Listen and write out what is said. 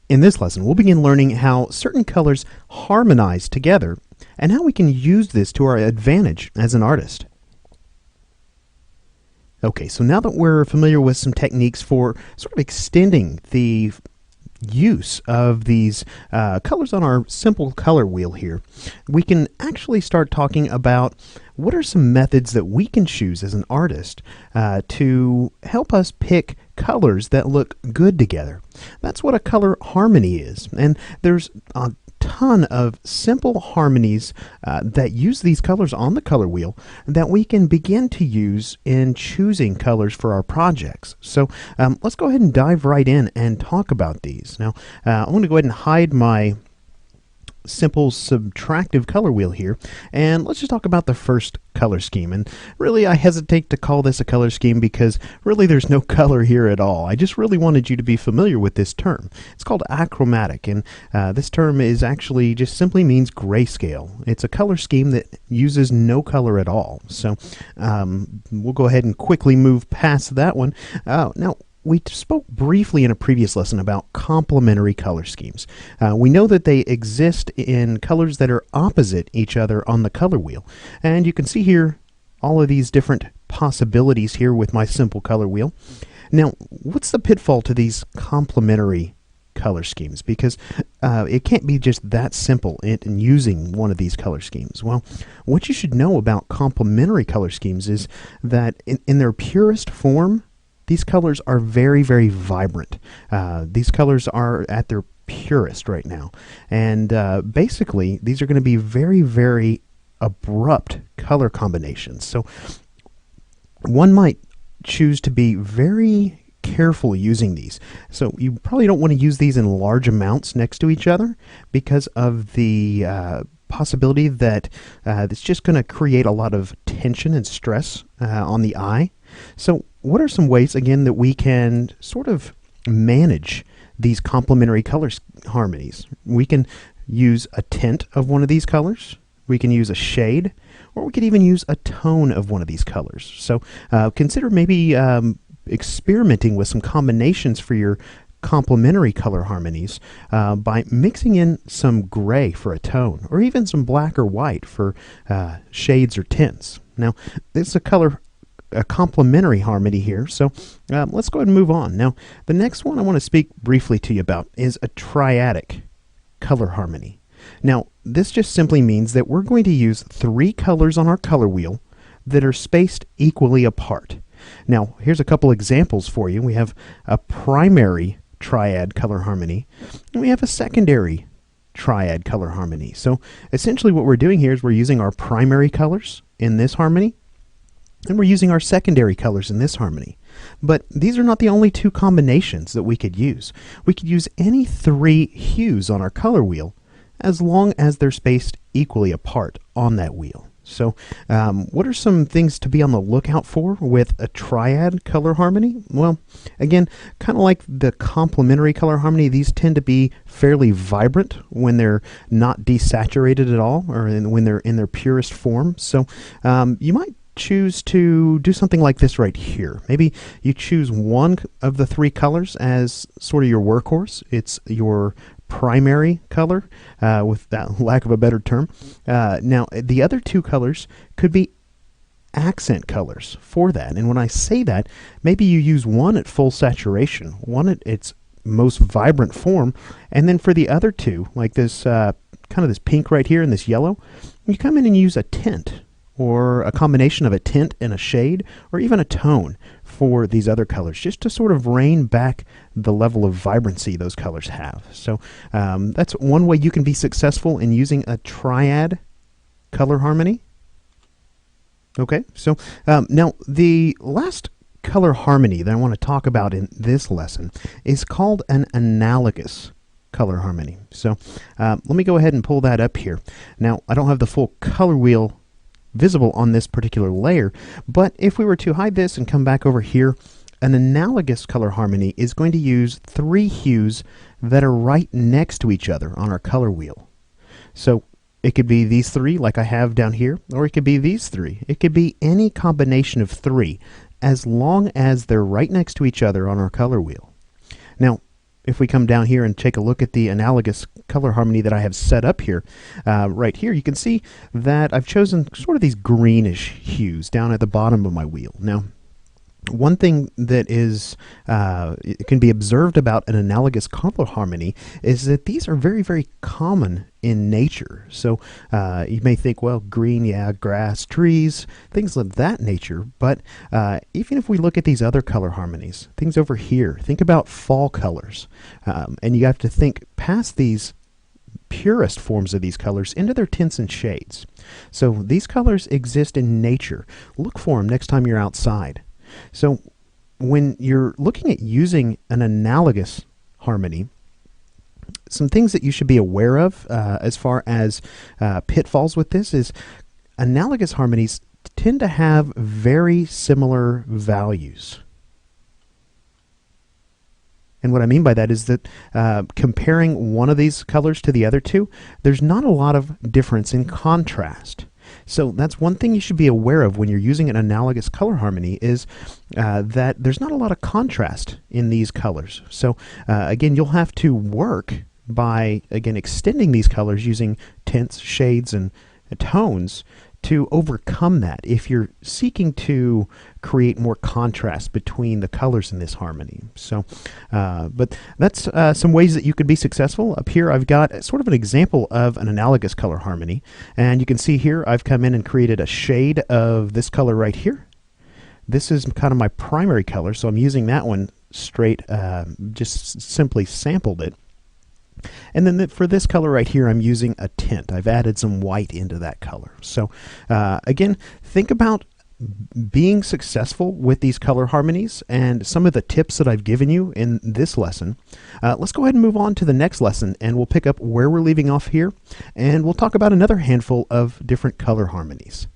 In this lesson, we'll begin learning how certain colors harmonize together and how we can use this to our advantage as an artist. Okay, so now that we're familiar with some techniques for sort of extending the use of these colors on our simple color wheel here, we can actually start talking about what are some methods that we can choose as an artist to help us pick colors that look good together. That's what a color harmony is, and there's a ton of simple harmonies that use these colors on the color wheel that we can begin to use in choosing colors for our projects. So let's go ahead and dive right in and talk about these. Now I'm going to go ahead and hide my simple subtractive color wheel here, and let's just talk about the first color scheme. And really, I hesitate to call this a color scheme because really there's no color here at all. I just really wanted you to be familiar with this term. It's called achromatic, and this term is actually just simply means grayscale. It's a color scheme that uses no color at all. So we'll go ahead and quickly move past that one. Now, we spoke briefly in a previous lesson about complementary color schemes. We know that they exist in colors that are opposite each other on the color wheel. And you can see here all of these different possibilities here with my simple color wheel. Now, what's the pitfall to these complementary color schemes? Because it can't be just that simple in using one of these color schemes. Well, what you should know about complementary color schemes is that in their purest form, these colors are very, very vibrant. These colors are at their purest right now. And basically, these are going to be very, very abrupt color combinations. So one might choose to be very careful using these. So you probably don't want to use these in large amounts next to each other because of the possibility that it's just going to create a lot of tension and stress on the eye. So what are some ways, again, that we can sort of manage these complementary color harmonies? We can use a tint of one of these colors, we can use a shade, or we could even use a tone of one of these colors. So consider maybe experimenting with some combinations for your complementary color harmonies by mixing in some gray for a tone, or even some black or white for shades or tints. Now, this is a complementary harmony here, so let's go ahead and move on. Now, the next one I want to speak briefly to you about is a triadic color harmony. Now, this just simply means that we're going to use three colors on our color wheel that are spaced equally apart. Now, here's a couple examples for you. We have a primary triad color harmony, and we have a secondary triad color harmony. So essentially what we're doing here is we're using our primary colors in this harmony, and we're using our secondary colors in this harmony. But these are not the only two combinations that we could use. We could use any three hues on our color wheel as long as they're spaced equally apart on that wheel. So what are some things to be on the lookout for with a triad color harmony? Well, again, kind of like the complementary color harmony, these tend to be fairly vibrant when they're not desaturated at all, or when they're in their purest form. So you might choose to do something like this right here. Maybe you choose one of the three colors as sort of your workhorse. It's your primary color, with that lack of a better term. Now, the other two colors could be accent colors for that. And when I say that, maybe you use one at full saturation, one at its most vibrant form, and then for the other two, like this kind of this pink right here and this yellow, you come in and use a tint, or a combination of a tint and a shade, or even a tone for these other colors, just to sort of rein back the level of vibrancy those colors have. So that's one way you can be successful in using a triad color harmony. Okay, so now the last color harmony that I want to talk about in this lesson is called an analogous color harmony. So let me go ahead and pull that up here. Now, I don't have the full color wheel visible on this particular layer, but if we were to hide this and come back over here, an analogous color harmony is going to use three hues that are right next to each other on our color wheel. So it could be these three like I have down here, or it could be these three. It could be any combination of three as long as they're right next to each other on our color wheel. Now, if we come down here and take a look at the analogous color harmony that I have set up here, right here, you can see that I've chosen sort of these greenish hues down at the bottom of my wheel. Now, one thing that is it can be observed about an analogous color harmony is that these are very, very common in nature. So you may think, well, green, yeah, grass, trees, things of that nature. But even if we look at these other color harmonies, things over here, think about fall colors. And you have to think past these purest forms of these colors into their tints and shades. So these colors exist in nature. Look for them next time you're outside. So when you're looking at using an analogous harmony, some things that you should be aware of as far as pitfalls with this is analogous harmonies tend to have very similar values. And what I mean by that is that comparing one of these colors to the other two, there's not a lot of difference in contrast. So that's one thing you should be aware of when you're using an analogous color harmony is that there's not a lot of contrast in these colors. So again, you'll have to work by, again, extending these colors using tints, shades, and tones to overcome that if you're seeking to create more contrast between the colors in this harmony. So, but that's some ways that you could be successful. Up here I've got sort of an example of an analogous color harmony, and you can see here I've come in and created a shade of this color right here. This is kind of my primary color, so I'm using that one straight, just simply sampled it. And then for this color right here, I'm using a tint. I've added some white into that color. So again, think about being successful with these color harmonies and some of the tips that I've given you in this lesson. Let's go ahead and move on to the next lesson, and we'll pick up where we're leaving off here, and we'll talk about another handful of different color harmonies.